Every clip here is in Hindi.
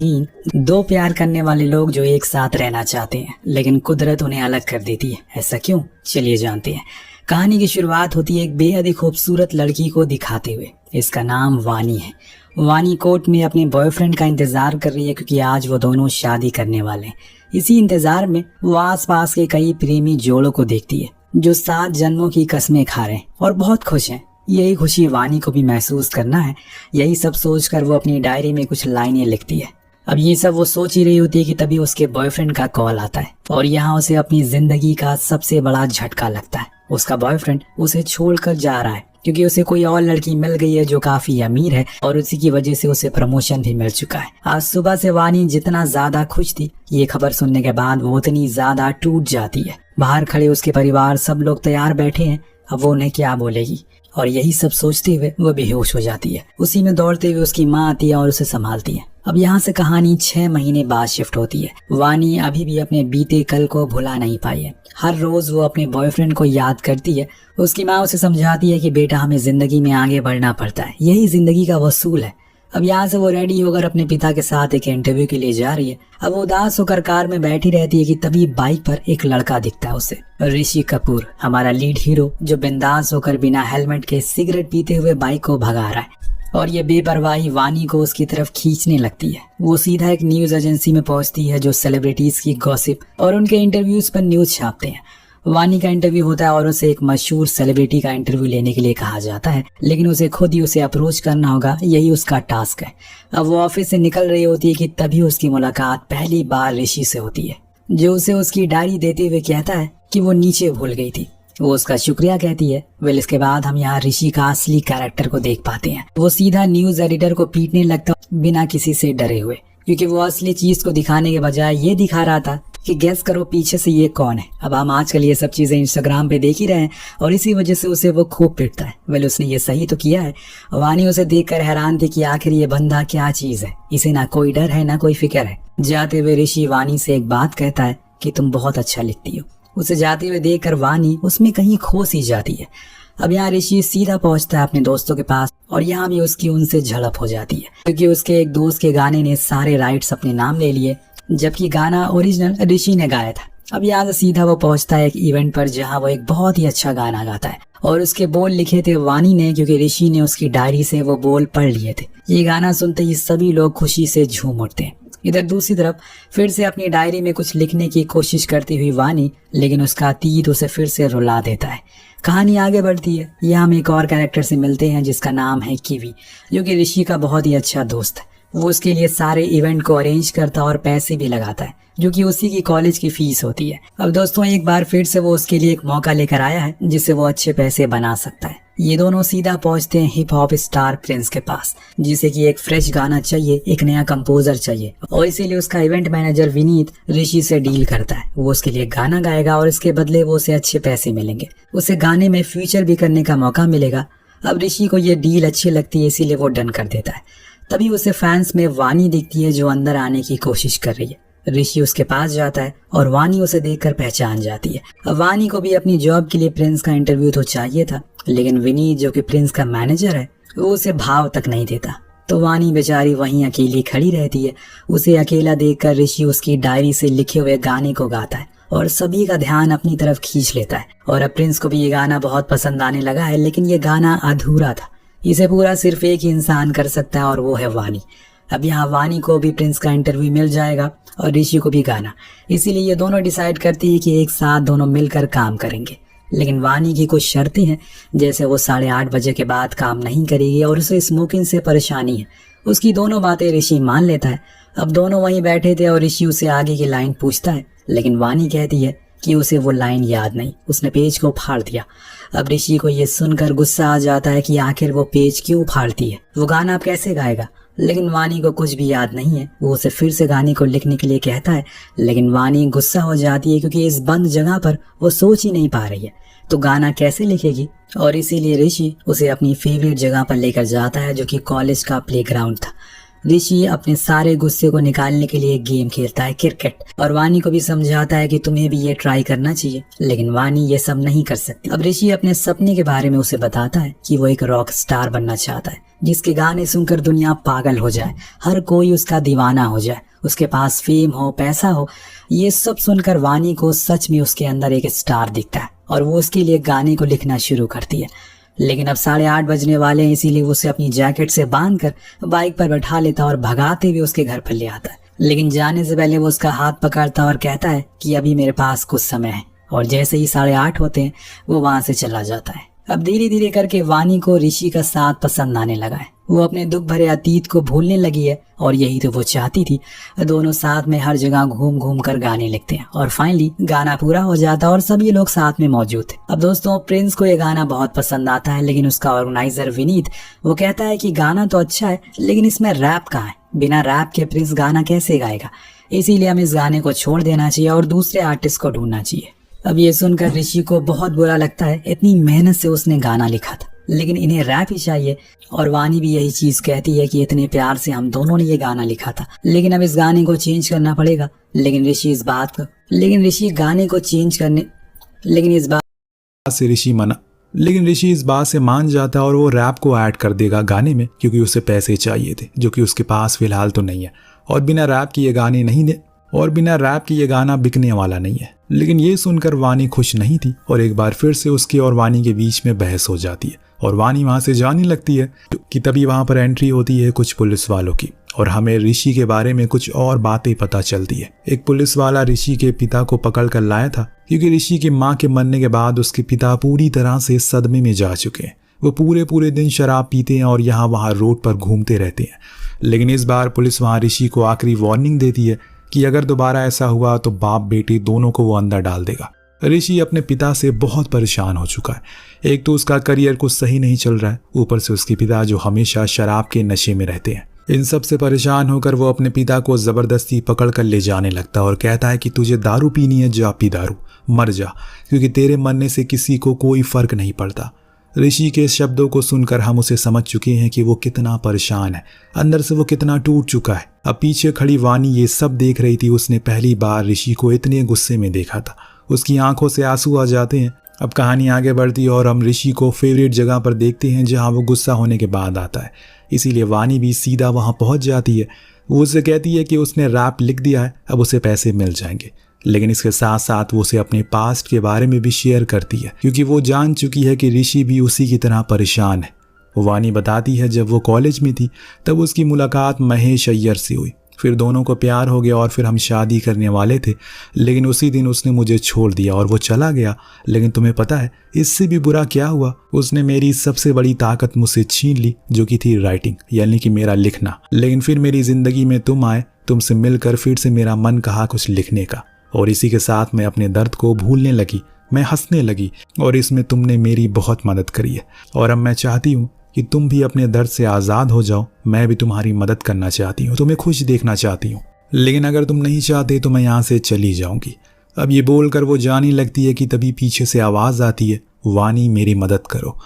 दो प्यार करने वाले लोग जो एक साथ रहना चाहते हैं लेकिन कुदरत उन्हें अलग कर देती है। ऐसा क्यों? चलिए जानते हैं। कहानी की शुरुआत होती है एक बेहद ही खूबसूरत लड़की को दिखाते हुए। इसका नाम वानी है। वानी कोर्ट में अपने बॉयफ्रेंड का इंतजार कर रही है क्योंकि आज वो दोनों शादी करने वाले हैं। इसी इंतजार में वो आसपास के कई प्रेमी जोड़ों को देखती है जो 7 जन्मों की कस्में खा रहे हैं और बहुत खुश हैं। यही खुशी वानी को भी महसूस करना है। यही सब सोचकर वो अपनी डायरी में कुछ लाइनें लिखती है। अब ये सब वो सोच ही रही होती है कि तभी उसके बॉयफ्रेंड का कॉल आता है और यहाँ उसे अपनी जिंदगी का सबसे बड़ा झटका लगता है। उसका बॉयफ्रेंड उसे छोड़कर जा रहा है क्योंकि उसे कोई और लड़की मिल गई है जो काफी अमीर है और उसी की वजह से उसे प्रमोशन भी मिल चुका है। आज सुबह से वानी जितना ज्यादा खुश थी, ये खबर सुनने के बाद वो उतनी ज्यादा टूट जाती है। बाहर खड़े उसके परिवार सब लोग तैयार बैठे हैं। अब वो उन्हें क्या बोलेगी, और यही सब सोचते हुए वो बेहोश हो जाती है। उसी में दौड़ते हुए उसकी माँ आती है और उसे संभालती है। अब यहाँ से कहानी 6 महीने बाद शिफ्ट होती है। वानी अभी भी अपने बीते कल को भुला नहीं पाई है। हर रोज वो अपने बॉयफ्रेंड को याद करती है। उसकी माँ उसे समझाती है कि बेटा, हमें जिंदगी में आगे बढ़ना पड़ता है, यही जिंदगी का वसूल है। अब यहाँ से वो रेडी होकर अपने पिता के साथ एक इंटरव्यू के लिए जा रही है। अब वो उदास होकर कार में बैठी रहती है कि तभी बाइक पर एक लड़का दिखता है उसे। ऋषि कपूर, हमारा लीड हीरो, जो बिंदास होकर बिना हेलमेट के सिगरेट पीते हुए बाइक को भगा रहा है और ये बेपरवाही वानी को उसकी तरफ खींचने लगती है। वो सीधा एक न्यूज एजेंसी में पहुंचती है जो सेलिब्रिटीज की गॉसिप और उनके इंटरव्यूज पर न्यूज छापते हैं। वानी का इंटरव्यू होता है और उसे एक मशहूर सेलिब्रिटी का इंटरव्यू लेने के लिए कहा जाता है, लेकिन उसे खुद ही उसे अप्रोच करना होगा, यही उसका टास्क है। अब वो ऑफिस से निकल रही होती है कि तभी उसकी मुलाकात पहली बार ऋषि से होती है, जो उसे उसकी डायरी देते हुए कहता है कि वो नीचे भूल गई थी। वो उसका शुक्रिया कहती है। वेल, इसके बाद हम यहाँ ऋषि का असली कैरेक्टर को देख पाते हैं। वो सीधा न्यूज एडिटर को पीटने लगता बिना किसी से डरे हुए, क्योंकि वो असली चीज को दिखाने के बजाय ये दिखा रहा था कि गैस करो पीछे से ये कौन है। अब हम आजकल ये सब चीजें इंस्टाग्राम पे देख ही रहे हैं और इसी वजह से उसे वो खूब पिटता है। वेल, उसने ये सही तो किया है। वानी उसे देखकर हैरान थी कि आखिर ये बंदा क्या चीज है। इसे ना कोई डर है ना कोई फिक्र है। जाते हुए ऋषि वानी से एक बात कहता है कि तुम बहुत अच्छा लिखती हो। उसे जाते हुए देखकर वानी उसमें कहीं खो सी जाती है। अब यहाँ ऋषि सीधा पहुंचता है अपने दोस्तों के पास और यहाँ भी उसकी उनसे झड़प हो जाती है क्योंकि उसके एक दोस्त के गाने ने सारे राइट्स अपने नाम ले लिए, जबकि गाना ओरिजिनल ऋषि ने गाया था। अब यहाँ से सीधा वो पहुंचता है एक इवेंट पर जहाँ वो एक बहुत ही अच्छा गाना गाता है और उसके बोल लिखे थे वानी ने, क्योंकि ऋषि ने उसकी डायरी से वो बोल पढ़ लिए थे। ये गाना सुनते ही सभी लोग खुशी से झूम उठते हैं। इधर दूसरी तरफ फिर से अपनी डायरी में कुछ लिखने की कोशिश करती हुई वानी, लेकिन उसका अतीत उसे फिर से रुला देता है। कहानी आगे बढ़ती है। यहाँ हम एक और कैरेक्टर से मिलते हैं जिसका नाम है किवी, जो कि ऋषि का बहुत ही अच्छा दोस्त है। वो उसके लिए सारे इवेंट को अरेंज करता और पैसे भी लगाता है, जो कि उसी की कॉलेज की फीस होती है। अब दोस्तों, एक बार फिर से वो उसके लिए एक मौका लेकर आया है जिससे वो अच्छे पैसे बना सकता है। ये दोनों सीधा पहुंचते हैं हिप हॉप स्टार प्रिंस के पास, जिसे कि एक फ्रेश गाना चाहिए, एक नया कंपोजर चाहिए और इसीलिए उसका इवेंट मैनेजर विनीत ऋषि से डील करता है। वो उसके लिए गाना गाएगा और इसके बदले वो उसे अच्छे पैसे मिलेंगे। उसे गाने में फ्यूचर भी करने का मौका मिलेगा। अब ऋषि को ये डील अच्छी लगती है, इसीलिए वो डन कर देता है। तभी उसे फैंस में वानी दिखती है जो अंदर आने की कोशिश कर रही है। ऋषि उसके पास जाता है और वानी उसे देखकर पहचान जाती है। अब वानी को भी अपनी जॉब के लिए प्रिंस का इंटरव्यू तो चाहिए था, लेकिन विनीत जो कि प्रिंस का मैनेजर है वो उसे भाव तक नहीं देता। तो वानी बेचारी वहीं अकेली खड़ी रहती है। उसे अकेला देखकर ऋषि उसकी डायरी से लिखे हुए गाने को गाता है और सभी का ध्यान अपनी तरफ खींच लेता है। और अब प्रिंस को भी ये गाना बहुत पसंद आने लगा है, लेकिन ये गाना अधूरा था। इसे पूरा सिर्फ एक ही इंसान कर सकता है और वो है वानी। अब यहाँ वानी को भी प्रिंस का इंटरव्यू मिल जाएगा और ऋषि को भी गाना, इसीलिए ये दोनों डिसाइड करती है कि एक साथ दोनों मिलकर काम करेंगे। लेकिन वानी की कुछ शर्तें हैं, जैसे वो 8:30 बजे के बाद काम नहीं करेगी और उसे स्मोकिंग से परेशानी है। उसकी दोनों बातें ऋषि मान लेता है। अब दोनों वहीं बैठे थे और ऋषि उसे आगे की लाइन पूछता है, लेकिन वानी कहती है कि उसे वो लाइन याद नहीं, उसने पेज को फाड़ दिया। अब ऋषि को ये सुनकर गुस्सा आ जाता है कि आखिर वो पेज क्यों फाड़ती है, वो गाना अब कैसे गाएगा। लेकिन वानी को कुछ भी याद नहीं है। वो उसे फिर से गाने को लिखने के लिए कहता है, लेकिन वानी गुस्सा हो जाती है क्योंकि इस बंद जगह पर वो सोच ही नहीं पा रही है तो गाना कैसे लिखेगी। और इसीलिए ऋषि उसे अपनी फेवरेट जगह पर लेकर जाता है, जो कि कॉलेज का प्लेग्राउंड था। ऋषि अपने सारे गुस्से को निकालने के लिए एक गेम खेलता है, क्रिकेट, और वानी को भी समझाता है कि तुम्हें भी ये ट्राई करना चाहिए, लेकिन वानी ये सब नहीं कर सकती। अब ऋषि अपने सपने के बारे में उसे बताता है कि वो एक रॉक स्टार बनना चाहता है, जिसके गाने सुनकर दुनिया पागल हो जाए, हर कोई उसका दीवाना हो जाए, उसके पास फेम हो, पैसा हो। ये सब सुनकर वानी को सच में उसके अंदर एक स्टार दिखता है और वो उसके लिए गाने को लिखना शुरू करती है। लेकिन अब 8:30 बजने वाले हैं, इसीलिए वो उसे अपनी जैकेट से बांधकर बाइक पर बैठा लेता और भगाते हुए उसके घर पर ले आता है। लेकिन जाने से पहले वो उसका हाथ पकड़ता और कहता है कि अभी मेरे पास कुछ समय है, और जैसे ही 8:30 होते हैं वो वहां से चला जाता है। अब धीरे धीरे करके वानी को ऋषि का साथ पसंद आने लगा है। वो अपने दुख भरे अतीत को भूलने लगी है और यही तो वो चाहती थी। दोनों साथ में हर जगह घूम घूम कर गाने लिखते हैं और फाइनली गाना पूरा हो जाता है और सभी लोग साथ में मौजूद थे। अब दोस्तों, प्रिंस को ये गाना बहुत पसंद आता है, लेकिन उसका ऑर्गेनाइजर विनीत वो कहता है कि गाना तो अच्छा है, लेकिन इसमें रैप कहाँ है? बिना रैप के प्रिंस गाना कैसे गाएगा? इसीलिए हमें इस गाने को छोड़ देना चाहिए और दूसरे आर्टिस्ट को ढूंढना चाहिए। अब ये सुनकर ऋषि को बहुत बुरा लगता है, इतनी मेहनत से उसने गाना लिखा था, लेकिन इन्हें रैप ही चाहिए। और वानी भी यही चीज कहती है कि इतने प्यार से हम दोनों ने ये गाना लिखा था, लेकिन अब इस गाने को चेंज करना पड़ेगा। लेकिन ऋषि गाने को चेंज करने लेकिन इस बात से मान जाता है और वो रैप को ऐड कर देगा गाने में, क्योंकि उसे पैसे चाहिए थे जो कि उसके पास फिलहाल तो नहीं है, और बिना रैप की ये गाना बिकने वाला नहीं है। लेकिन ये सुनकर वानी खुश नहीं थी और एक बार फिर से उसकी और वानी के बीच में बहस हो जाती है और वानी वहां से जाने लगती है कि तभी वहां पर एंट्री होती है कुछ पुलिस वालों की और हमें ऋषि के बारे में कुछ और बातें पता चलती है। एक पुलिस वाला ऋषि के पिता को पकड़ कर लाया था, क्योंकि ऋषि की मां के मरने के बाद उसके पिता पूरी तरह से सदमे में जा चुके हैं। वो पूरे दिन शराब पीते हैं और यहाँ वहाँ रोड पर घूमते रहते हैं। लेकिन इस बार पुलिस वहाँ ऋषि को आखिरी वार्निंग देती है कि अगर दोबारा ऐसा हुआ तो बाप बेटी दोनों को वो अंदर डाल देगा। ऋषि अपने पिता से बहुत परेशान हो चुका है। एक तो उसका करियर कुछ सही नहीं चल रहा है, ऊपर से उसके पिता जो हमेशा शराब के नशे में रहते हैं। इन सब से परेशान होकर वो अपने पिता को जबरदस्ती पकड़ कर ले जाने लगता है और कहता है कि तुझे दारू पीनी है, जा पी दारू, मर जा, क्योंकि तेरे मरने से किसी को कोई फर्क नहीं पड़ता। ऋषि के शब्दों को सुनकर हम उसे समझ चुके हैं कि वो कितना परेशान है, अंदर से वो कितना टूट चुका है। अब पीछे खड़ी वानी ये सब देख रही थी। उसने पहली बार ऋषि को इतने गुस्से में देखा था। उसकी आंखों से आंसू आ जाते हैं। अब कहानी आगे बढ़ती है और हम ऋषि को फेवरेट जगह पर देखते हैं जहां वो गुस्सा होने के बाद आता है। इसीलिए वानी भी सीधा वहां पहुंच जाती है। वो उससे कहती है कि उसने रैप लिख दिया है, अब उसे पैसे मिल जाएंगे। लेकिन इसके साथ साथ वो उसे अपने पास्ट के बारे में भी शेयर करती है, क्योंकि वो जान चुकी है कि ऋषि भी उसी की तरह परेशान है। वानी बताती है जब वो कॉलेज में थी तब उसकी मुलाकात महेश अय्यर से हुई, फिर दोनों को प्यार हो गया और फिर हम शादी करने वाले थे, लेकिन उसी दिन उसने मुझे छोड़ दिया और वो चला गया। लेकिन तुम्हें पता है इससे भी बुरा क्या हुआ? उसने मेरी सबसे बड़ी ताकत मुझसे छीन ली, जो कि थी राइटिंग, यानी कि मेरा लिखना। लेकिन फिर मेरी जिंदगी में तुम आए, तुमसे मिलकर फिर से मेरा मन कहा कुछ लिखने का, और इसी के साथ मैं अपने दर्द को भूलने लगी, मैं हंसने लगी, और इसमें तुमने मेरी बहुत मदद करी है। और अब मैं चाहती हूँ कि तुम भी अपने दर्द से आज़ाद हो जाओ। मैं भी तुम्हारी मदद करना चाहती हूँ, तुम्हें खुश देखना चाहती हूँ, लेकिन अगर तुम नहीं चाहते तो मैं यहाँ से चली जाऊंगी। अब ये बोलकर वो जाने लगती है कि तभी पीछे से आवाज़ आती है, वानी मेरी मदद करो।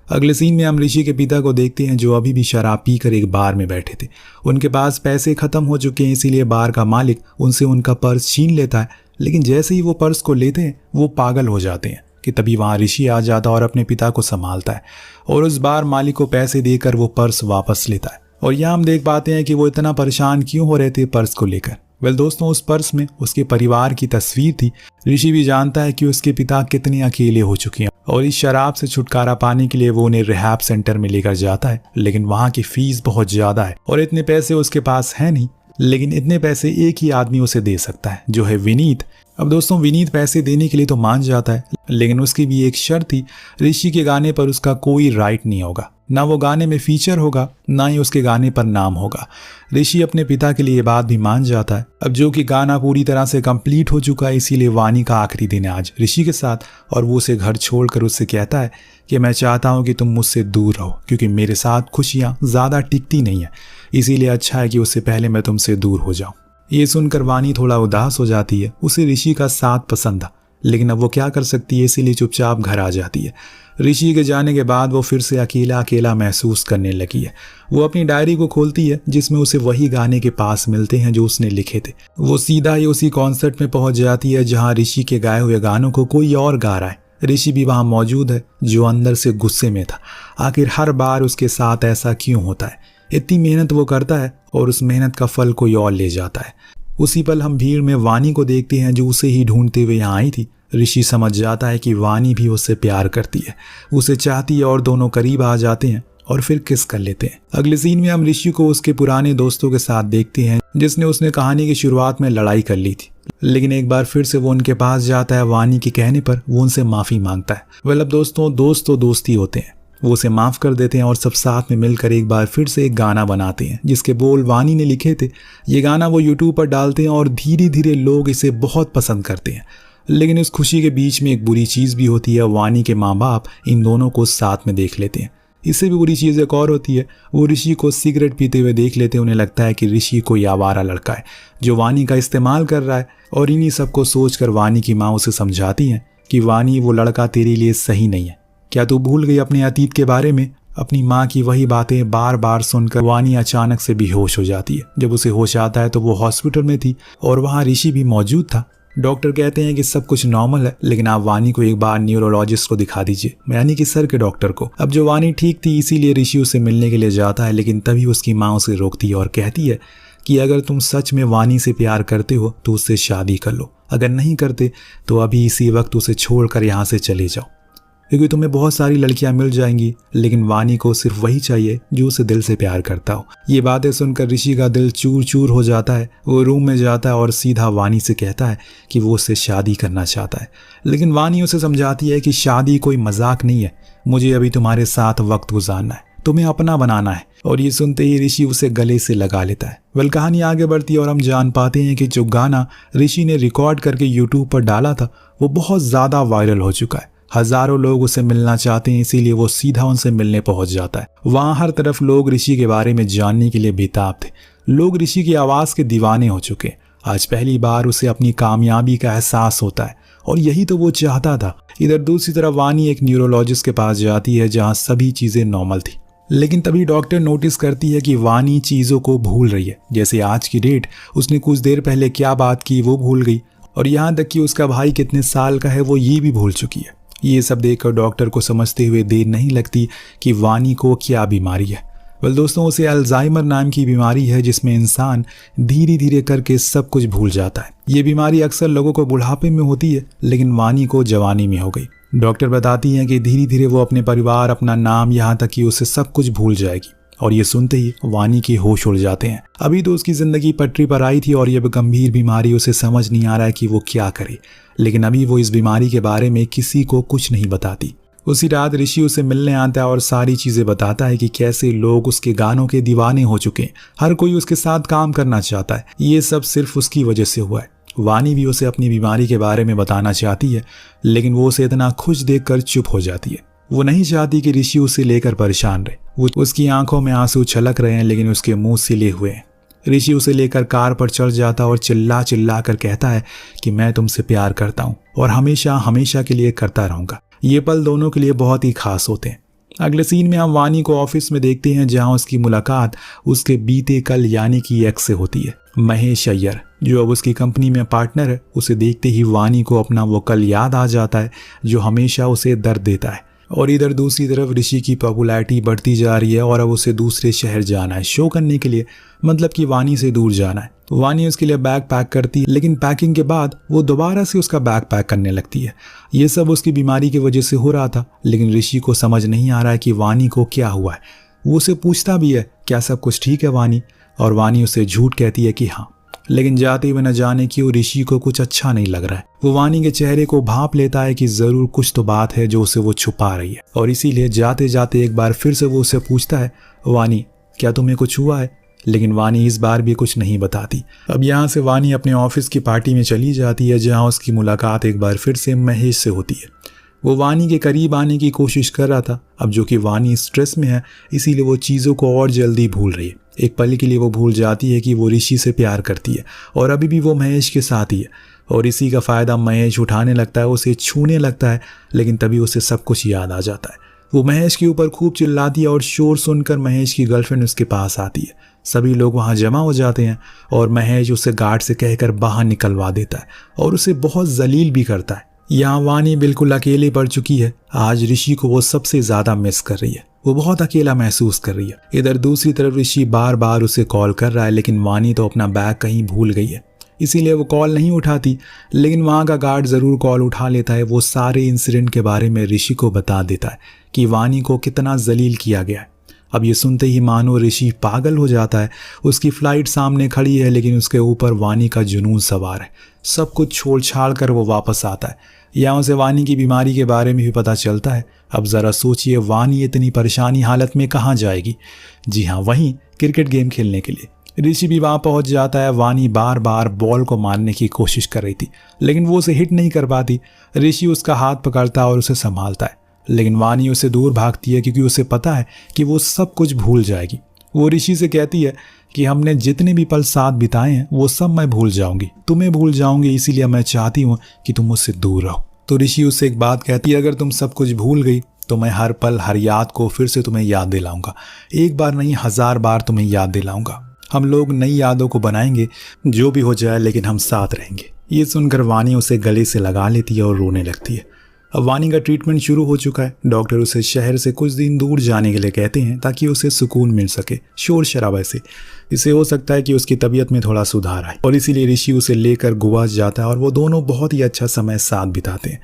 अगले सीन में हम ऋषि के पिता को देखते हैं जो अभी भी शराब पीकर एक बार में बैठे थे। उनके पास पैसे खत्म हो चुके हैं, इसीलिए बार का मालिक उनसे उनका पर्स छीन लेता है। लेकिन जैसे ही वो पर्स को लेते हैं वो पागल हो जाते हैं कि तभी वहाँ ऋषि आ जाता और अपने पिता को संभालता है और उस बार मालिक को पैसे देकर वो पर्स वापस लेता है। और यहाँ हम देख पाते हैं कि वो इतना परेशान क्यों हो रहे थे पर्स को लेकर। वेल दोस्तों, उस पर्स में उसके परिवार की तस्वीर थी। ऋषि भी जानता है कि उसके पिता कितने अकेले हो चुके हैं और इस शराब से छुटकारा पाने के लिए वो उन्हें रिहैब सेंटर में लेकर जाता है। लेकिन वहाँ की फीस बहुत ज्यादा है और इतने पैसे उसके पास है नहीं। लेकिन इतने पैसे एक ही आदमी उसे दे सकता है, जो है विनीत। अब दोस्तों, विनीत पैसे देने के लिए तो मान जाता है, लेकिन उसकी भी एक शर्त थी, ऋषि के गाने पर उसका कोई राइट नहीं होगा, ना वो गाने में फीचर होगा, ना ही उसके गाने पर नाम होगा। ऋषि अपने पिता के लिए ये बात भी मान जाता है। अब जो कि गाना पूरी तरह से कंप्लीट हो चुका है, इसीलिए वानी का आखिरी दिन है आज ऋषि के साथ, और वो उसे घर छोड़कर उससे कहता है कि मैं चाहता हूँ कि तुम मुझसे दूर रहो, क्योंकि मेरे साथ खुशियाँ ज़्यादा टिकती नहीं है, इसीलिए अच्छा है कि उससे पहले मैं तुमसे दूर हो जाऊँ। ये सुनकर वानी थोड़ा उदास हो जाती है। उसे ऋषि का साथ पसंद था, लेकिन अब वो क्या कर सकती है, इसीलिए चुपचाप घर आ जाती है। ऋषि के जाने के बाद वो फिर से अकेला अकेला महसूस करने लगी है। वो अपनी डायरी को खोलती है जिसमें उसे वही गाने के पास मिलते हैं जो उसने लिखे थे। वो सीधा ही उसी कॉन्सर्ट में पहुंच जाती है जहां ऋषि के गाए हुए गानों को कोई और गा रहा है। ऋषि भी वहां मौजूद है जो अंदर से गुस्से में था। आखिर हर बार उसके साथ ऐसा क्यों होता है? इतनी मेहनत वो करता है और उस मेहनत का फल कोई और ले जाता है। उसी पल हम भीड़ में वानी को देखते हैं जो उसे ही ढूंढते हुए यहाँ आई थी। ऋषि समझ जाता है कि वानी भी उससे प्यार करती है, उसे चाहती है और दोनों करीब आ जाते हैं और फिर किस कर लेते हैं। अगले सीन में हम ऋषि को उसके पुराने दोस्तों के साथ देखते हैं जिसने उसने कहानी की शुरुआत में लड़ाई कर ली थी, लेकिन एक बार फिर से वो उनके पास जाता है। वानी के कहने पर वो उनसे माफी मांगता है। वेल, अब दोस्तों, दोस्त तो दोस्त ही होते हैं। वो उसे माफ कर देते हैं और सब साथ में मिलकर एक बार फिर से एक गाना बनाते हैं जिसके बोल वानी ने लिखे थे। ये गाना वो यूट्यूब पर डालते हैं और धीरे धीरे लोग इसे बहुत पसंद करते हैं। लेकिन इस खुशी के बीच में एक बुरी चीज़ भी होती है। वानी के माँ बाप इन दोनों को साथ में देख लेते हैं। इससे भी बुरी चीज़ एक और होती है। वो ऋषि को सिगरेट पीते हुए देख लेते हैं। उन्हें लगता है कि ऋषि कोई आवारा लड़का है जो वानी का इस्तेमाल कर रहा है, और इन्हीं सबको सोचकर वानी की माँ उसे समझाती हैं कि वानी, वो लड़का तेरे लिए सही नहीं है। क्या तू भूल गई अपने अतीत के बारे में? अपनी माँ की वही बातें बार बार सुनकर वानी अचानक से बेहोश हो जाती है। जब उसे होश आता है तो वो हॉस्पिटल में थी और वहाँ ऋषि भी मौजूद था। डॉक्टर कहते हैं कि सब कुछ नॉर्मल है, लेकिन आप वानी को एक बार न्यूरोलॉजिस्ट को दिखा दीजिए, यानी कि सर के डॉक्टर को। अब जो वानी ठीक थी इसीलिए ऋषि उसे मिलने के लिए जाता है, लेकिन तभी उसकी माँ उसे रोकती है और कहती है कि अगर तुम सच में वानी से प्यार करते हो तो उससे शादी कर लो, अगर नहीं करते तो अभी इसी वक्त उसे छोड़कर यहाँ से चले जाओ, क्योंकि तुम्हें बहुत सारी लड़कियां मिल जाएंगी, लेकिन वानी को सिर्फ वही चाहिए जो उसे दिल से प्यार करता हो। ये बातें सुनकर ऋषि का दिल चूर चूर हो जाता है। वो रूम में जाता है और सीधा वानी से कहता है कि वो उससे शादी करना चाहता है, लेकिन वानी उसे समझाती है कि शादी कोई मजाक नहीं है, मुझे अभी तुम्हारे साथ वक्त गुजारना है, तुम्हें अपना बनाना है। और ये सुनते ही ऋषि उसे गले से लगा लेता है। वेल, कहानी आगे बढ़ती है और हम जान पाते हैं कि जो गाना ऋषि ने रिकॉर्ड करके यूट्यूब पर डाला था वो बहुत ज़्यादा वायरल हो चुका है। हजारों लोग उसे मिलना चाहते हैं, इसीलिए वो सीधा उनसे मिलने पहुंच जाता है। वहां हर तरफ लोग ऋषि के बारे में जानने के लिए बेताब थे। लोग ऋषि की आवाज़ के दीवाने हो चुके। आज पहली बार उसे अपनी कामयाबी का एहसास होता है और यही तो वो चाहता था। इधर दूसरी तरफ वानी एक न्यूरोलॉजिस्ट के पास जाती है जहाँ सभी चीज़ें नॉर्मल थी, लेकिन तभी डॉक्टर नोटिस करती है कि वानी चीज़ों को भूल रही है। जैसे आज की डेट, उसने कुछ देर पहले क्या बात की वो भूल गई, और यहाँ तक कि उसका भाई कितने साल का है वो ये भी भूल चुकी है। ये सब देखकर डॉक्टर को समझते हुए देर नहीं लगती कि वानी को क्या बीमारी है। वेल दोस्तों, उसे अल्जाइमर नाम की बीमारी है जिसमें इंसान धीरे धीरे करके सब कुछ भूल जाता है। ये बीमारी अक्सर लोगों को बुढ़ापे में होती है, लेकिन वानी को जवानी में हो गई। डॉक्टर बताती हैं कि धीरे धीरे वो अपने परिवार, अपना नाम, यहाँ तक कि उसे सब कुछ भूल जाएगी। और ये सुनते ही वानी के होश उड़ जाते हैं। अभी तो उसकी जिंदगी पटरी पर आई थी और ये गंभीर बीमारी, उसे समझ नहीं आ रहा है कि वो क्या करे, लेकिन अभी वो इस बीमारी के बारे में किसी को कुछ नहीं बताती। उसी रात ऋषि उसे मिलने आता है और सारी चीजें बताता है कि कैसे लोग उसके गानों के दीवाने हो चुके हैं, हर कोई उसके साथ काम करना चाहता है। ये सब सिर्फ उसकी वजह से हुआ है। वानी भी उसे अपनी बीमारी के बारे में बताना चाहती है, लेकिन वो उसे इतना खुश देखकर चुप हो जाती है। वो नहीं चाहती कि ऋषि उसे लेकर परेशान रहे। वो उसकी आंखों में आंसू छलक रहे हैं, लेकिन उसके मुंह सिले हुए हैं। ऋषि उसे लेकर कार पर चढ़ जाता और चिल्ला चिल्ला कर कहता है कि मैं तुमसे प्यार करता हूँ और हमेशा हमेशा के लिए करता रहूंगा। ये पल दोनों के लिए बहुत ही खास होते हैं। अगले सीन में हम वानी को ऑफिस में देखते हैं जहां उसकी मुलाकात उसके बीते कल यानी कि एक्स से होती है, महेश अय्यर, जो अब उसकी कंपनी में पार्टनर है। उसे देखते ही वानी को अपना वो कल याद आ जाता है जो हमेशा उसे दर्द देता है। और इधर दूसरी तरफ ऋषि की पॉपुलैरिटी बढ़ती जा रही है और अब उसे दूसरे शहर जाना है शो करने के लिए, मतलब कि वानी से दूर जाना है। वानी उसके लिए बैग पैक करती है, लेकिन पैकिंग के बाद वो दोबारा से उसका बैग पैक करने लगती है। ये सब उसकी बीमारी की वजह से हो रहा था, लेकिन ऋषि को समझ नहीं आ रहा है कि वानी को क्या हुआ है। वो उसे पूछता भी है, क्या सब कुछ ठीक है वानी? और वानी उसे झूठ कहती है कि हाँ, लेकिन जाते हुए न जाने क्यों ऋषि को कुछ अच्छा नहीं लग रहा है। वो वानी के चेहरे को भांप लेता है कि जरूर कुछ तो बात है जो उसे वो छुपा रही है, और इसीलिए जाते जाते एक बार फिर से वो उसे पूछता है, वानी क्या तुम्हें कुछ हुआ है? लेकिन वानी इस बार भी कुछ नहीं बताती। अब यहाँ से वानी अपने ऑफिस की पार्टी में चली जाती है जहाँ उसकी मुलाकात एक बार फिर से महेश से होती है। वो वानी के करीब आने की कोशिश कर रहा था, अब जो कि वानी स्ट्रेस में है इसीलिए वो चीज़ों को और जल्दी भूल रही है। एक पल के लिए वो भूल जाती है कि वो ऋषि से प्यार करती है और अभी भी वो महेश के साथ ही है। और इसी का फ़ायदा महेश उठाने लगता है, उसे छूने लगता है, लेकिन तभी उसे सब कुछ याद आ जाता है। वो महेश के ऊपर खूब चिल्लाती है और शोर सुनकर महेश की गर्लफ्रेंड उसके पास आती है। सभी लोग वहाँ जमा हो जाते हैं और महेश उसे गार्ड से कहकर बाहर निकलवा देता है और उसे बहुत जलील भी करता है। यहाँ वानी बिल्कुल अकेले पड़ चुकी है। आज ऋषि को वो सबसे ज़्यादा मिस कर रही है, वो बहुत अकेला महसूस कर रही है। इधर दूसरी तरफ ऋषि बार बार उसे कॉल कर रहा है, लेकिन वानी तो अपना बैग कहीं भूल गई है, इसीलिए वो कॉल नहीं उठाती। लेकिन वहाँ का गार्ड ज़रूर कॉल उठा लेता है। वो सारे इंसिडेंट के बारे में ऋषि को बता देता है कि वानी को कितना जलील किया गया है। अब ये सुनते ही मानो ऋषि पागल हो जाता है। उसकी फ्लाइट सामने खड़ी है, लेकिन उसके ऊपर वानी का जुनून सवार है। सब कुछ छोड़ छाड़ कर वो वापस आता है। यहाँ उसे वानी की बीमारी के बारे में भी पता चलता है। अब ज़रा सोचिए, वानी इतनी परेशानी हालत में कहाँ जाएगी? जी हाँ, वहीं क्रिकेट गेम खेलने के लिए। ऋषि भी वहाँ पहुँच जाता है। वानी बार बार बॉल को मारने की कोशिश कर रही थी, लेकिन वो उसे हिट नहीं कर पाती। ऋषि उसका हाथ पकड़ता है और उसे संभालता है, लेकिन वानी उसे दूर भागती है क्योंकि उसे पता है कि वो सब कुछ भूल जाएगी। वो ऋषि से कहती है कि हमने जितने भी पल साथ बिताए हैं वो सब मैं भूल जाऊंगी, तुम्हें भूल जाऊंगी, इसीलिए मैं चाहती हूँ कि तुम मुझसे दूर रहो। तो ऋषि उससे एक बात कहती है, अगर तुम सब कुछ भूल गई तो मैं हर पल हर याद को फिर से तुम्हें याद दिलाऊंगा। एक बार नहीं, 1000 बार तुम्हें याद दिलाऊंगा। हम लोग नई यादों को बनाएंगे, जो भी हो जाए, लेकिन हम साथ रहेंगे। ये सुनकर वानी उसे गले से लगा लेती है और रोने लगती है। अब वानी का ट्रीटमेंट शुरू हो चुका है। डॉक्टर उसे शहर से कुछ दिन दूर जाने के लिए कहते हैं ताकि उसे सुकून मिल सके शोर शराबे से। इससे हो सकता है कि उसकी तबीयत में थोड़ा सुधार आए, और इसीलिए ऋषि उसे लेकर गोवा जाता है और वो दोनों बहुत ही अच्छा समय साथ बिताते हैं।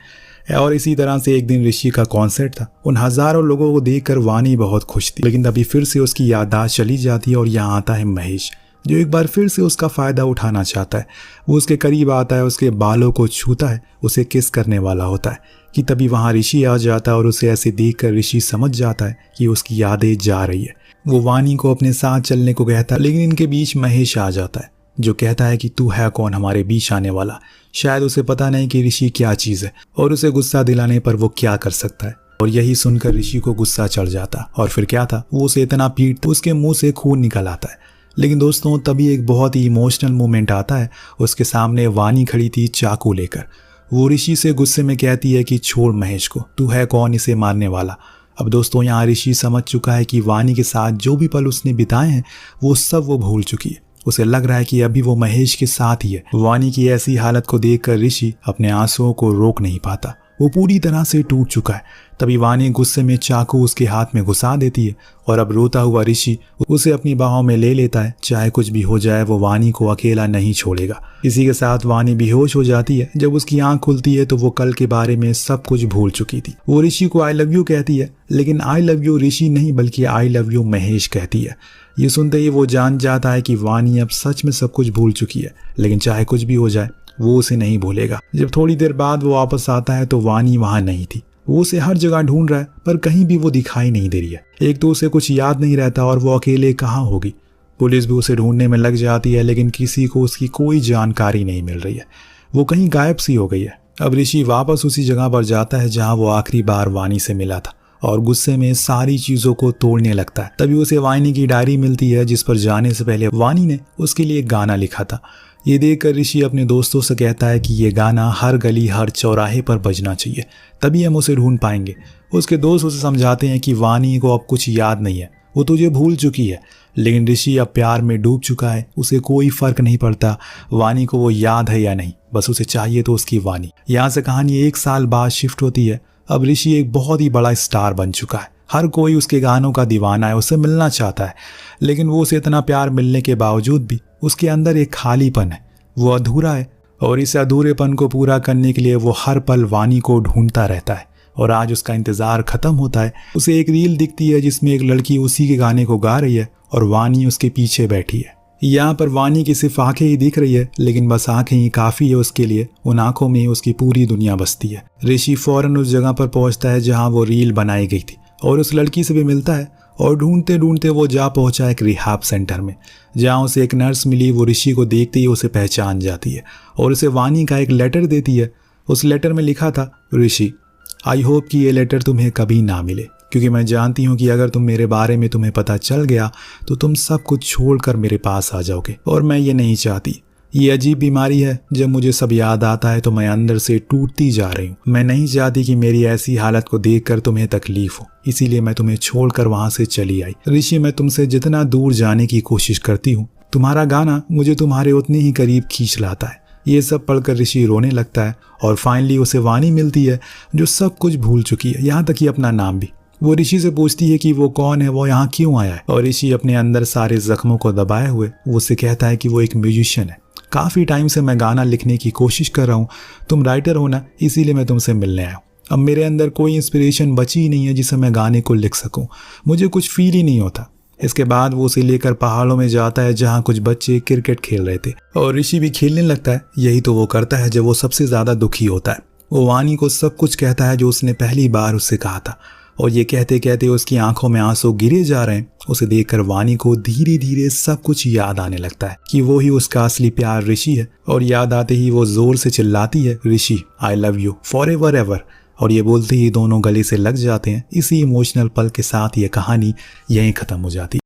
और इसी तरह से एक दिन ऋषि का कॉन्सर्ट था। उन हजारों लोगों को देखकर वानी बहुत खुश थी, लेकिन तभी फिर से उसकी याददाश्त चली जाती है और यहाँ आता है महेश, जो एक बार फिर से उसका फ़ायदा उठाना चाहता है। वो उसके करीब आता है, उसके बालों को छूता है, उसे किस करने वाला होता है कि तभी वहाँ ऋषि आ जाता है और उसे ऐसे देखकर ऋषि समझ जाता है कि उसकी यादें जा रही है। वो वानी को अपने साथ चलने को कहता है, लेकिन इनके बीच महेश आ जाता है, जो कहता है कि तू है कौन हमारे बीच आने वाला। शायद उसे पता नहीं कि ऋषि क्या चीज़ है और उसे गुस्सा दिलाने पर वो क्या कर सकता है। और यही सुनकर ऋषि को गुस्सा चढ़ जाता। और फिर क्या था, वो उसे इतना पीटता उसके मुंह से खून निकल आता है। लेकिन दोस्तों, तभी एक बहुत ही इमोशनल मोमेंट आता है। उसके सामने वानी खड़ी थी चाकू लेकर। वो ऋषि से गुस्से में कहती है कि छोड़ महेश को, तू है कौन इसे मारने वाला। अब दोस्तों, यहाँ ऋषि समझ चुका है कि वानी के साथ जो भी पल उसने बिताए हैं वो सब वो भूल चुकी है। उसे लग रहा है कि अभी वो महेश के साथ ही है। वानी की ऐसी हालत को देखकर ऋषि अपने आंसुओं को रोक नहीं पाता। वो पूरी तरह से टूट चुका है। तभी वानी गुस्से में चाकू उसके हाथ में घुसा देती है और अब रोता हुआ ऋषि उसे अपनी बाहों में ले लेता है। चाहे कुछ भी हो जाए, वो वानी को अकेला नहीं छोड़ेगा। इसी के साथ वानी बेहोश हो जाती है। जब उसकी आंख खुलती है तो वो कल के बारे में सब कुछ भूल चुकी थी। वो ऋषि को आई लव यू कहती है, लेकिन आई लव यू ऋषि नहीं बल्कि आई लव यू महेश कहती है। ये सुनते ही वो जान जाता है कि वानी अब सच में सब कुछ भूल चुकी है, लेकिन चाहे कुछ भी हो जाए वो उसे नहीं भूलेगा। जब थोड़ी देर बाद वो वापस आता है तो वानी वहां नहीं थी। वो उसे हर जगह ढूंढ रहा है, पर कहीं भी वो दिखाई नहीं दे रही है। एक तो उसे कुछ याद नहीं रहता और वो अकेले कहाँ होगी। पुलिस भी उसे ढूंढने में लग जाती है, लेकिन किसी को उसकी कोई जानकारी नहीं मिल रही है। वो कहीं गायब सी हो गई है। अब ऋषि वापस उसी जगह पर जाता है जहाँ वो आखिरी बार वानी से मिला था और गुस्से में सारी चीजों को तोड़ने लगता है। तभी उसे वानी की डायरी मिलती है, जिस पर जाने से पहले वानी ने उसके लिए एक गाना लिखा था। ये देखकर ऋषि अपने दोस्तों से कहता है कि ये गाना हर गली हर चौराहे पर बजना चाहिए, तभी हम उसे ढूंढ पाएंगे। उसके दोस्त उसे समझाते हैं कि वानी को अब कुछ याद नहीं है, वो तुझे भूल चुकी है। लेकिन ऋषि अब प्यार में डूब चुका है। उसे कोई फर्क नहीं पड़ता वानी को वो याद है या नहीं, बस उसे चाहिए तो उसकी वानी। यहाँ से कहानी 1 साल बाद शिफ्ट होती है। अब ऋषि एक बहुत ही बड़ा स्टार बन चुका है। हर कोई उसके गानों का दीवाना है, उससे मिलना चाहता है। लेकिन वो उसे इतना प्यार मिलने के बावजूद भी उसके अंदर एक खालीपन है, वो अधूरा है। और इस अधूरेपन को पूरा करने के लिए वो हर पल वानी को ढूंढता रहता है। और आज उसका इंतज़ार ख़त्म होता है। उसे एक रील दिखती है जिसमें एक लड़की उसी के गाने को गा रही है और वानी उसके पीछे बैठी है। यहाँ पर वानी की सिर्फ आंखें ही दिख रही है, लेकिन बस आंखें ही काफ़ी है उसके लिए। उन आंखों में उसकी पूरी दुनिया बसती है। ऋषि फौरन उस जगह पर पहुँचता है जहाँ वो रील बनाई गई थी और उस लड़की से भी मिलता है। और ढूंढते ढूंढते वो जा पहुंचा एक रिहाब सेंटर में, जहाँ उसे एक नर्स मिली। वो ऋषि को देखते ही उसे पहचान जाती है और उसे वानी का एक लेटर देती है। उस लेटर में लिखा था, ऋषि आई होप कि ये लेटर तुम्हें कभी ना मिले, क्योंकि मैं जानती हूँ कि अगर तुम मेरे बारे में तुम्हें पता चल गया तो तुम सब कुछ छोड़कर मेरे पास आ जाओगे और मैं ये नहीं चाहती। ये अजीब बीमारी है, जब मुझे सब याद आता है तो मैं अंदर से टूटती जा रही हूँ। मैं नहीं चाहती कि मेरी ऐसी हालत को देखकर तुम्हें तकलीफ हो, इसीलिए मैं तुम्हें छोड़कर वहां से चली आई। ऋषि, मैं तुमसे जितना दूर जाने की कोशिश करती हूँ, तुम्हारा गाना मुझे तुम्हारे उतने ही करीब खींच लाता है। ये सब पढ़कर ऋषि रोने लगता है और फाइनली उसे वानी मिलती है जो सब कुछ भूल चुकी है, यहाँ तक कि अपना नाम भी। वो ऋषि से पूछती है कि वो कौन है, वो यहाँ क्यों आया है, और ऋषि अपने अंदर सारे जख्मों को दबाए हुए वो उससे कहता है कि वो एक म्यूजिशियन है। काफ़ी टाइम से मैं गाना लिखने की कोशिश कर रहा हूँ, तुम राइटर हो ना, इसीलिए मैं तुमसे मिलने आया हूँ। अब मेरे अंदर कोई इंस्पिरेशन बची ही नहीं है जिसे मैं गाने को लिख सकूँ, मुझे कुछ फील ही नहीं होता। इसके बाद वो उसे लेकर पहाड़ों में जाता है जहाँ कुछ बच्चे क्रिकेट खेल रहे थे और ऋषि भी खेलने लगता है। यही तो वो करता है जब वो सबसे ज़्यादा दुखी होता है। वो वानी को सब कुछ कहता है जो उसने पहली बार उससे कहा था, और ये कहते कहते उसकी आंखों में आंसू गिरे जा रहे हैं। उसे देखकर वानी को धीरे धीरे सब कुछ याद आने लगता है कि वो ही उसका असली प्यार ऋषि है, और याद आते ही वो जोर से चिल्लाती है, Rishi I love you for ever ever. और ये बोलते ही दोनों गले से लग जाते हैं। इसी इमोशनल पल के साथ ये कहानी यहीं ख़त्म हो जाती है।